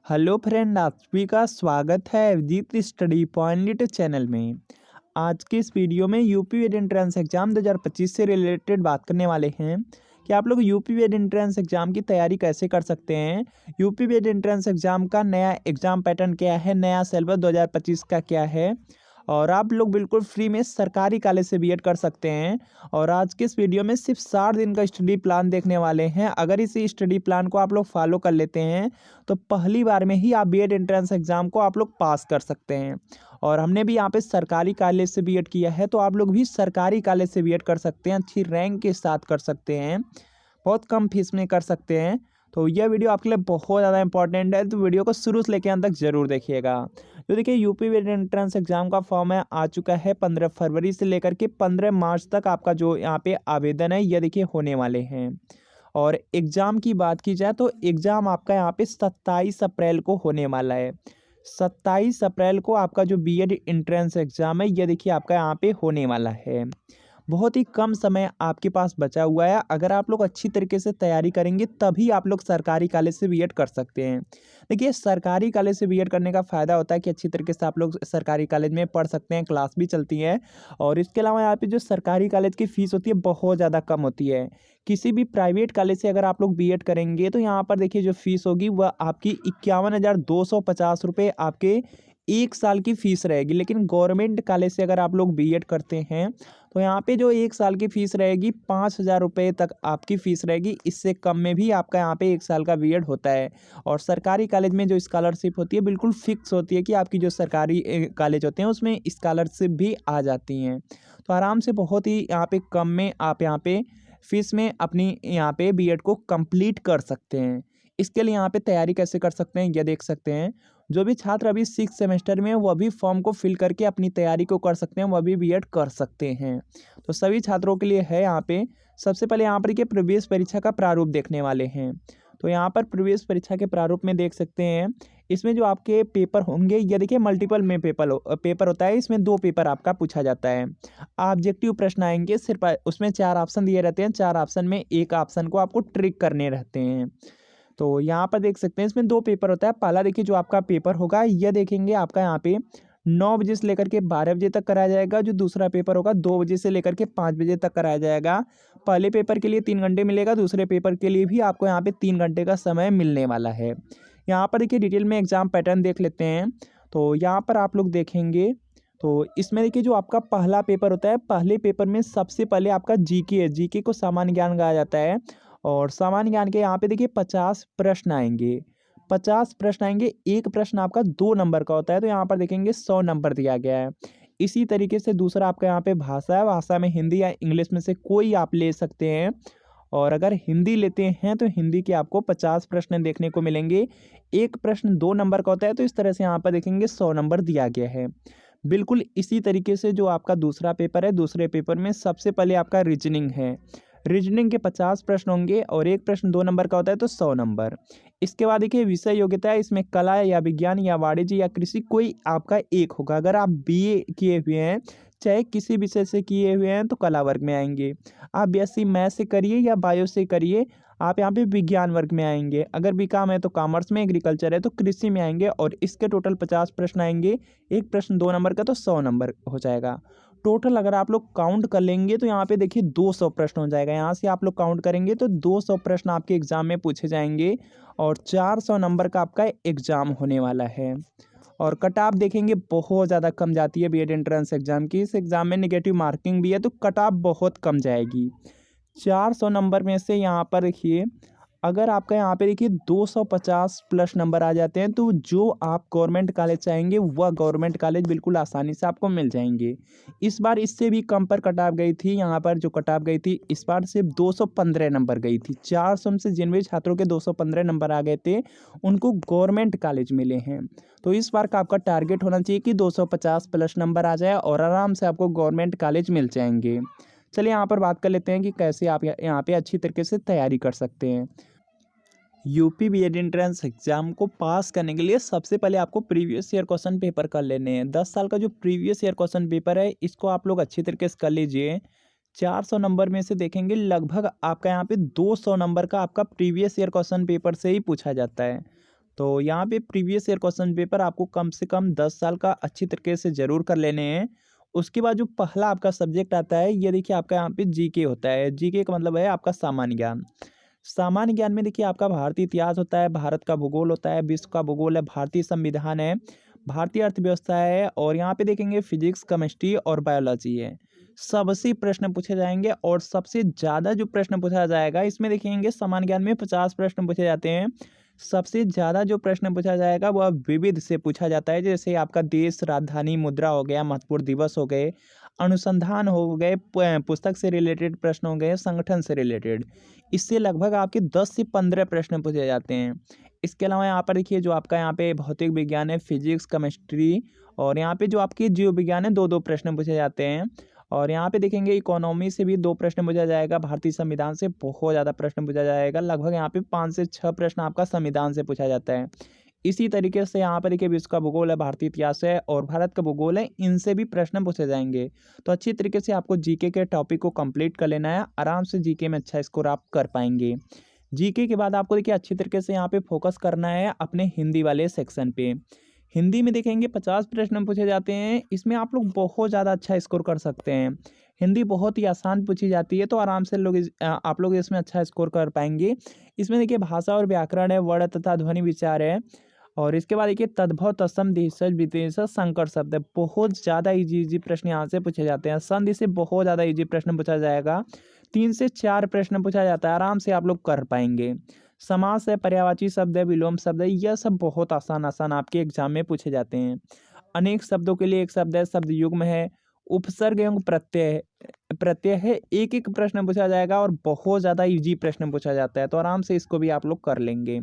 Hello friend, आप सभी का स्वागत है अभिजीत स्टडी पॉइंट चैनल में। आज के इस वीडियो में यूपी वेद एंट्रेंस एग्जाम 2025 से रिलेटेड बात करने वाले हैं कि आप लोग यूपी वेद एंट्रेंस एग्जाम की तैयारी कैसे कर सकते हैं। यूपी वेद एंट्रेंस एग्जाम का नया एग्जाम पैटर्न क्या है, नया सिलेबस 2025 का क्या है, और आप लोग बिल्कुल फ्री में सरकारी कॉलेज से बीएड कर सकते हैं। और आज के इस वीडियो में सिर्फ 60 दिन का स्टडी प्लान देखने वाले हैं। अगर इस स्टडी प्लान को आप लोग फॉलो कर लेते हैं तो पहली बार में ही आप बीएड एंट्रेंस एग्जाम को आप लोग पास कर सकते हैं। और हमने भी यहाँ पे सरकारी कॉलेज से बीएड किया है, तो आप लोग भी सरकारी कॉलेज से बीएड कर सकते हैं, अच्छी रैंक के साथ कर सकते हैं, बहुत कम फीस में कर सकते हैं। तो यह वीडियो आपके लिए बहुत ज़्यादा इंपॉर्टेंट है, तो वीडियो को शुरू से लेकर अंत तक जरूर देखिएगा। तो देखिए, यूपी वेद एंट्रेंस एग्जाम का फॉर्म है आ चुका है। 15 फरवरी से लेकर के 15 मार्च तक आपका जो यहाँ पे आवेदन है यह देखिए होने वाले हैं। और एग्ज़ाम की बात की जाए तो एग्ज़ाम आपका यहाँ पे 27 अप्रैल को होने वाला है। 27 अप्रैल को आपका जो बीएड एंट्रेंस एग्ज़ाम है यह देखिए आपका यहाँ पे होने वाला है। बहुत ही कम समय आपके पास बचा हुआ है। अगर आप लोग अच्छी तरीके से तैयारी करेंगे तभी आप लोग सरकारी कॉलेज से बीएड कर सकते हैं। देखिए, सरकारी कॉलेज से बीएड करने का फ़ायदा होता है कि अच्छी तरीके से आप लोग सरकारी कॉलेज में पढ़ सकते हैं, क्लास भी चलती है। और इसके अलावा यहाँ पे जो सरकारी कॉलेज की फ़ीस होती है बहुत ज़्यादा कम होती है। किसी भी प्राइवेट कॉलेज से अगर आप लोग बीएड करेंगे तो यहाँ पर देखिए जो फ़ीस होगी वह आपकी 51,250 रुपये आपके 1 साल की फ़ीस रहेगी। लेकिन गवर्नमेंट कॉलेज से अगर आप लोग बीएड करते हैं तो यहाँ पे जो 1 साल की फ़ीस रहेगी 5,000 रुपये तक आपकी फ़ीस रहेगी। इससे कम में भी आपका यहाँ पे 1 साल का बीएड होता है। और सरकारी कॉलेज में जो स्कॉलरशिप होती है बिल्कुल फिक्स होती है कि आपकी जो सरकारी कॉलेज होते हैं उसमें स्कॉलरशिप भी आ जाती हैं। तो आराम से बहुत ही यहाँ पे कम में आप यहाँ पे फीस में अपनी यहाँ पे बीएड को कंप्लीट कर सकते हैं। इसके लिए यहाँ पे तैयारी कैसे कर सकते हैं यह देख सकते हैं। जो भी छात्र अभी 6 सेमेस्टर में है वह भी फॉर्म को फिल करके अपनी तैयारी को कर सकते हैं, वह भी बीएड कर सकते हैं। तो सभी छात्रों के लिए है यहाँ पे। सबसे पहले यहाँ पर देखिए प्रवेश परीक्षा का प्रारूप देखने वाले हैं। तो यहाँ पर प्रवेश परीक्षा के प्रारूप में देख सकते हैं, इसमें जो आपके पेपर होंगे यह देखिए मल्टीपल में पेपर होता है। इसमें 2 पेपर आपका पूछा जाता है। ऑब्जेक्टिव प्रश्न आएंगे, सिर्फ उसमें 4 ऑप्शन दिए रहते हैं। 4 ऑप्शन में एक ऑप्शन को आपको ट्रिक करने रहते हैं। तो यहाँ पर देख सकते हैं इसमें 2 पेपर होता है। पहला देखिए जो आपका पेपर होगा यह देखेंगे आपका यहाँ पे 9 बजे से लेकर के 12 बजे तक कराया जाएगा। जो दूसरा पेपर होगा 2 बजे से लेकर के 5 बजे तक कराया जाएगा। पहले पेपर के लिए 3 घंटे मिलेगा, दूसरे पेपर के लिए भी आपको यहाँ पे 3 घंटे का समय मिलने वाला है। यहाँ पर देखिए डिटेल में एग्जाम पैटर्न देख लेते हैं। तो यहाँ पर आप लोग देखेंगे तो इसमें देखिए जो आपका पहला पेपर होता है, पहले पेपर में सबसे पहले आपका जीके है। जीके को सामान्य ज्ञान कहा जाता है। और सामान्य ज्ञान के यहाँ पे देखिए 50 प्रश्न आएंगे। 50 प्रश्न आएंगे, एक प्रश्न आपका 2 नंबर का होता है, तो यहाँ पर देखेंगे 100 नंबर दिया गया है। इसी तरीके से दूसरा आपका यहाँ पे भाषा है। भाषा में हिंदी या इंग्लिश में से कोई आप ले सकते हैं। और अगर हिंदी लेते हैं तो हिंदी के आपको 50 प्रश्न देखने को मिलेंगे। एक प्रश्न 2 नंबर का होता है, तो इस तरह से यहाँ पर देखेंगे 100 नंबर दिया गया है। बिल्कुल इसी तरीके से जो आपका दूसरा पेपर है, दूसरे पेपर में सबसे पहले आपका रीजनिंग है। रीजनिंग के 50 प्रश्न होंगे और एक प्रश्न 2 नंबर का होता है, तो 100 नंबर। इसके बाद देखिए विषय योग्यता है। इसमें कला या विज्ञान या वाणिज्य या कृषि कोई आपका एक होगा। अगर आप बीए किए हुए हैं, चाहे किसी विषय से किए हुए हैं, तो कला वर्ग में आएंगे। आप बीएससी मैथ से करिए या बायो से करिए, आप यहाँ पे विज्ञान वर्ग में आएंगे। अगर बीकॉम है तो कॉमर्स में, एग्रीकल्चर है तो कृषि में आएंगे। और इसके टोटल 50 प्रश्न आएंगे। एक प्रश्न 2 नंबर का, तो 100 नंबर हो जाएगा। टोटल अगर आप लोग काउंट कर लेंगे तो यहाँ पे देखिए 200 प्रश्न हो जाएगा। यहाँ से आप लोग काउंट करेंगे तो 200 प्रश्न आपके एग्जाम में पूछे जाएंगे। और 400 नंबर का आपका एग्जाम होने वाला है। और कट ऑफ देखेंगे बहुत ज़्यादा कम जाती है बीएड एंट्रेंस एग्जाम की। इस एग्जाम में नेगेटिव मार्किंग भी है, तो कट ऑफ बहुत कम जाएगी। 400 नंबर में से यहाँ पर देखिए अगर आपका यहाँ पे देखिए 250 प्लस नंबर आ जाते हैं, तो जो आप गवर्नमेंट कॉलेज चाहेंगे वह गवर्नमेंट कॉलेज बिल्कुल आसानी से आपको मिल जाएंगे। इस बार इससे भी कम पर कट ऑफ गई थी। यहाँ पर जो कट ऑफ गई थी इस बार सिर्फ 215 नंबर गई थी। 400 में से जिन भी छात्रों के 215 नंबर आ गए थे उनको गवर्नमेंट कॉलेज मिले हैं। तो इस बार का आपका टारगेट होना चाहिए कि 250 प्लस नंबर आ जाए और आराम से आपको गवर्नमेंट कॉलेज मिल जाएंगे। चलिए यहाँ पर बात कर लेते हैं कि कैसे आप यहाँ पे अच्छी तरीके से तैयारी कर सकते हैं। यूपी बीएड एंट्रेंस एग्जाम को पास करने के लिए सबसे पहले आपको प्रीवियस ईयर क्वेश्चन पेपर कर लेने हैं। 10 साल का जो प्रीवियस ईयर क्वेश्चन पेपर है इसको आप लोग अच्छी तरीके से कर लीजिए। 400 नंबर में से देखेंगे लगभग आपका यहाँ पे 200 नंबर का आपका प्रीवियस ईयर क्वेश्चन पेपर से ही पूछा जाता है। तो यहाँ पे प्रीवियस ईयर क्वेश्चन पेपर आपको कम से कम 10 साल का अच्छी तरीके से ज़रूर कर लेने हैं। उसके बाद जो पहला आपका सब्जेक्ट आता है, ये देखिए आपका यहाँ पे जीके होता है। जीके का मतलब है आपका सामान्य ज्ञान। सामान्य ज्ञान में देखिए आपका भारतीय इतिहास होता है, भारत का भूगोल होता है, विश्व का भूगोल है, भारतीय संविधान है, भारतीय अर्थव्यवस्था है, और यहाँ पे देखेंगे फिजिक्स, केमिस्ट्री और बायोलॉजी है। सबसे प्रश्न पूछे जाएंगे और सबसे ज़्यादा जो प्रश्न पूछा जाएगा इसमें देखेंगे सामान्य ज्ञान में 50 प्रश्न पूछे जाते हैं। सबसे ज़्यादा जो प्रश्न पूछा जाएगा वह विविध से पूछा जाता है, जैसे आपका देश, राजधानी, मुद्रा हो गया, महत्वपूर्ण दिवस हो गए, अनुसंधान हो गए, पुस्तक से रिलेटेड प्रश्न हो गए, संगठन से रिलेटेड। इससे लगभग आपके 10 से 15 प्रश्न पूछे जाते हैं। इसके अलावा यहाँ पर देखिए जो आपका यहाँ पे भौतिक विज्ञान है, फिजिक्स, केमिस्ट्री, और यहाँ पे जो आपके जीव विज्ञान है, 2-2 प्रश्न पूछे जाते हैं। और यहाँ पे देखेंगे इकोनॉमी से भी 2 प्रश्न पूछा जाएगा, भारतीय संविधान से बहुत ज़्यादा प्रश्न पूछा जाएगा, लगभग यहाँ पे 5 से 6 प्रश्न आपका संविधान से पूछा जाता है। इसी तरीके से यहाँ पर देखिए विश्व का भूगोल है, भारतीय इतिहास है और भारत का भूगोल है, इनसे भी प्रश्न पूछे जाएंगे। तो अच्छी तरीके से आपको जीके के टॉपिक को कंप्लीट कर लेना है, आराम से जीके में अच्छा स्कोर आप कर पाएंगे। जीके के बाद आपको देखिए अच्छी तरीके से यहाँ पे फोकस करना है अपने हिंदी वाले सेक्शन पे। हिंदी में देखेंगे 50 प्रश्न पूछे जाते हैं, इसमें आप लोग बहुत ज़्यादा अच्छा स्कोर कर सकते हैं। हिंदी बहुत ही आसान पूछी जाती है, तो आराम से आप लोग इसमें अच्छा स्कोर कर पाएंगे। इसमें देखिए भाषा और व्याकरण है, वर्ण तथा ध्वनि विचार है, और इसके बाद देखिए तद्भव, तत्सम, देशज, विदेशज, संकर शब्द है। बहुत ज़्यादा इजी प्रश्न यहाँ से पूछे जाते हैं। संधि से बहुत ज़्यादा इजी प्रश्न पूछा जाएगा, 3 से 4 प्रश्न पूछा जाता है, आराम से आप लोग कर पाएंगे। समास है, पर्यायवाची शब्द है, विलोम शब्द है, यह सब बहुत आसान आसान आपके एग्जाम में पूछे जाते हैं। अनेक शब्दों के लिए एक शब्द है, शब्द युग्म है, उपसर्ग एवं प्रत्यय प्रत्यय है, एक एक प्रश्न पूछा जाएगा और बहुत ज़्यादा इजी प्रश्न पूछा जाता है, तो आराम से इसको भी आप लोग कर लेंगे।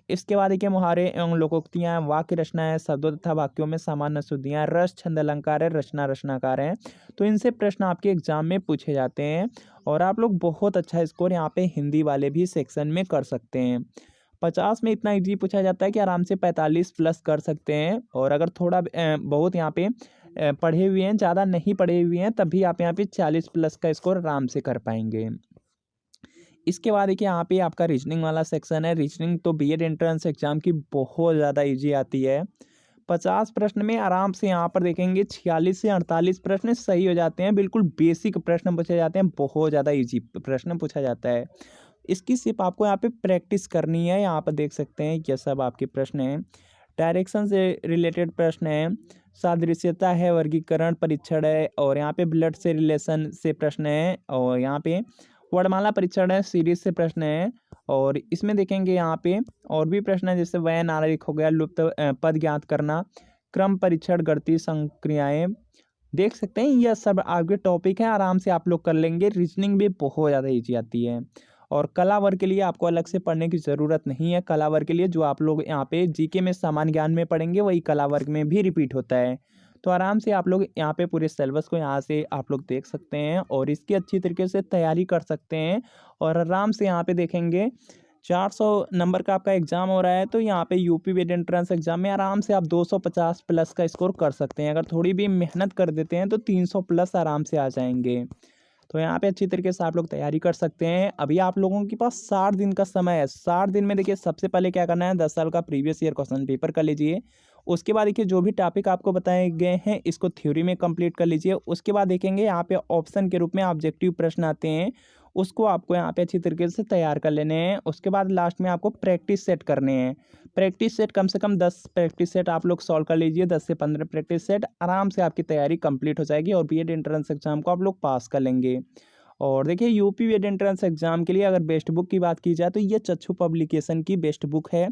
इसके बाद देखिए मुहावरे एवं लोकोक्तियाँ, वाक्य रचनाएं, शब्दों तथा वाक्यों में सामान्य शुद्धियाँ, रस, छंद, अलंकार है, रचना, रचनाकार है, तो इनसे प्रश्न आपके एग्जाम में पूछे जाते हैं और आप लोग बहुत अच्छा स्कोर यहाँ पे हिंदी वाले भी सेक्शन में कर सकते हैं। 50 में इतना इजी पूछा जाता है कि आराम से 45 प्लस कर सकते हैं, और अगर थोड़ा बहुत यहाँ पे पढ़े हुए हैं, ज़्यादा नहीं पढ़े हुए हैं, तब भी आप यहाँ पे 40 प्लस का स्कोर आराम से कर पाएंगे। इसके बाद देखिए यहाँ पे आपका रीजनिंग वाला सेक्शन है। रीजनिंग तो बीएड एंट्रेंस एग्जाम की बहुत ज़्यादा इजी आती है। 50 प्रश्न में आराम से यहाँ पर देखेंगे 46 से 48 प्रश्न सही हो जाते हैं, बिल्कुल बेसिक प्रश्न पूछे जाते हैं, बहुत ज़्यादा इजी प्रश्न पूछा जाता है। इसकी सिर्फ आपको यहाँ पे प्रैक्टिस करनी है। यहाँ पर देख सकते हैं ये सब आपके प्रश्न हैं। डायरेक्शन से रिलेटेड प्रश्न है, सादृश्यता है, वर्गीकरण परीक्षण है, और यहाँ पे ब्लड से रिलेशन से प्रश्न है, और यहाँ पे वर्णमाला परीक्षण है, सीरीज से प्रश्न है, और इसमें देखेंगे यहाँ पे और भी प्रश्न है, जैसे वय नागरिक हो गया, लुप्त पद ज्ञात करना, क्रम परीक्षण, गणितीय संक्रियाएं। देख सकते हैं यह सब आपके टॉपिक है, आराम से आप लोग कर लेंगे। रीजनिंग भी बहुत ज़्यादा ईजी आती है, और कला वर्ग के लिए आपको अलग से पढ़ने की ज़रूरत नहीं है। कला वर्ग के लिए जो आप लोग यहाँ पे जीके में सामान्य ज्ञान में पढ़ेंगे वही कला वर्ग में भी रिपीट होता है, तो आराम से आप लोग यहाँ पे पूरे सिलेबस को यहाँ से आप लोग देख सकते हैं और इसकी अच्छी तरीके से तैयारी कर सकते हैं। और आराम से यहाँ पे देखेंगे 400 नंबर का आपका एग्ज़ाम हो रहा है, तो यहाँ पे यूपी बीएड एंट्रेंस एग्जाम में आराम से आप 250 प्लस का स्कोर कर सकते हैं। अगर थोड़ी भी मेहनत कर देते हैं तो 300 प्लस आराम से आ जाएंगे। तो यहाँ पे अच्छी तरीके से आप लोग तैयारी कर सकते हैं। अभी आप लोगों के पास 60 दिन का समय है। 60 दिन में देखिए सबसे पहले क्या करना है, 10 साल का प्रीवियस ईयर क्वेश्चन पेपर कर लीजिए। उसके बाद देखिए जो भी टॉपिक आपको बताए गए हैं इसको थ्योरी में कंप्लीट कर लीजिए। उसके बाद देखेंगे यहाँ पे ऑप्शन के रूप में ऑब्जेक्टिव प्रश्न आते हैं, उसको आपको यहाँ पे अच्छी तरीके से तैयार कर लेने हैं। उसके बाद लास्ट में आपको प्रैक्टिस सेट करने हैं। प्रैक्टिस सेट कम से कम 10 प्रैक्टिस सेट आप लोग सॉल्व कर लीजिए। 10 से 15 प्रैक्टिस सेट, आराम से आपकी तैयारी कंप्लीट हो जाएगी और बीएड एंट्रेंस एग्जाम को आप लोग पास कर लेंगे। और देखिए यूपी बीएड एंट्रेंस एग्जाम के लिए अगर बेस्ट बुक की बात की जाए तो ये चक्षु पब्लिकेशन की बेस्ट बुक है।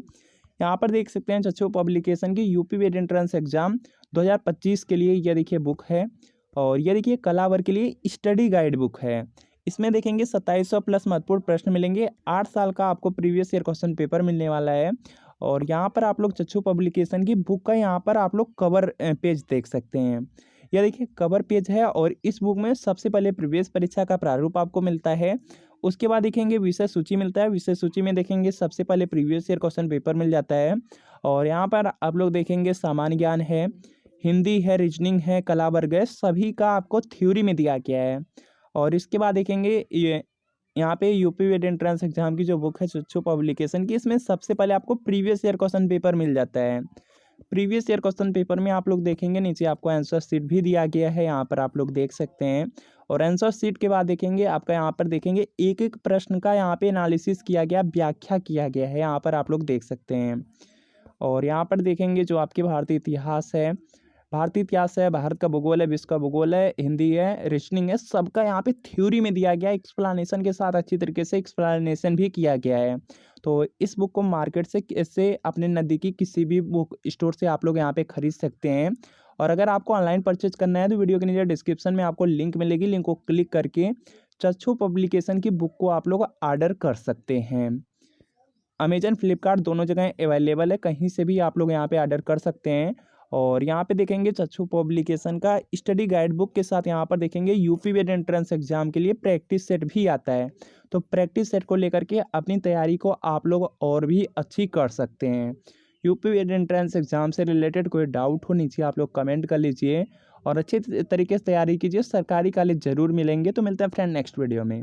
यहाँ पर देख सकते हैं चक्षु पब्लिकेशन की यूपी बीएड एंट्रेंस एग्जाम 2025 के लिए ये देखिए बुक है। और ये देखिए कला वर्ग के लिए स्टडी गाइड बुक है। इसमें देखेंगे 2700 प्लस महत्वपूर्ण प्रश्न मिलेंगे। 8 साल का आपको प्रीवियस ईयर क्वेश्चन पेपर मिलने वाला है। और यहाँ पर आप लोग चक्षु पब्लिकेशन की बुक का यहाँ पर आप लोग कवर पेज देख सकते हैं। यह देखिए कवर पेज है और इस बुक में सबसे पहले प्रीवियस परीक्षा का प्रारूप आपको मिलता है। उसके बाद देखेंगे विषय सूची मिलता है। विषय सूची में देखेंगे सबसे पहले प्रीवियस ईयर क्वेश्चन पेपर मिल जाता है। और यहाँ पर आप लोग देखेंगे सामान्य ज्ञान है, हिंदी है, रीजनिंग है, कला वर्ग है, सभी का आपको थ्योरी में दिया गया है। और इसके बाद देखेंगे ये यहाँ पे यूपी वेट एंट्रेंस एग्जाम की जो बुक है चच्चू पब्लिकेशन की, इसमें सबसे पहले आपको प्रीवियस ईयर क्वेश्चन पेपर मिल जाता है। प्रीवियस ईयर क्वेश्चन पेपर में आप लोग देखेंगे नीचे आपको आंसर शीट भी दिया गया है, यहाँ पर आप लोग देख सकते हैं। और आंसर शीट के बाद देखेंगे आपका यहाँ पर देखेंगे एक एक प्रश्न का यहाँ पे एनालिसिस किया गया, व्याख्या किया गया है, यहाँ पर आप लोग देख सकते हैं। और यहाँ पर देखेंगे जो आपके भारतीय इतिहास है, भारत का भूगोल है, विश्व का भूगोल है, हिंदी है, रीजनिंग है, सबका यहाँ पे थ्योरी में दिया गया है, एक्सप्लेनेशन के साथ अच्छी तरीके से एक्सप्लेनेशन भी किया गया है। तो इस बुक को मार्केट से अपने नज़दीकी किसी भी बुक स्टोर से आप लोग यहाँ पे खरीद सकते हैं। और अगर आपको ऑनलाइन परचेज करना है तो वीडियो के नीचे डिस्क्रिप्शन में आपको लिंक मिलेगी, लिंक को क्लिक करके चच्चू पब्लिकेशन की बुक को आप लोग ऑर्डर कर सकते हैं। अमेजन फ्लिपकार्ट दोनों जगह अवेलेबल है, कहीं से भी आप लोग यहाँ पे ऑर्डर कर सकते हैं। और यहाँ पे देखेंगे चच्चू पब्लिकेशन का स्टडी गाइड बुक के साथ यहाँ पर देखेंगे यूपी वेट एंट्रेंस एग्जाम के लिए प्रैक्टिस सेट भी आता है। तो प्रैक्टिस सेट को लेकर के अपनी तैयारी को आप लोग और भी अच्छी कर सकते हैं। यूपी वेट एंट्रेंस एग्जाम से रिलेटेड कोई डाउट हो नीचे आप लोग कमेंट कर लीजिए और अच्छे तरीके से तैयारी कीजिए, सरकारी कॉलेज ज़रूर मिलेंगे। तो मिलते हैं फ्रेंड नेक्स्ट वीडियो में।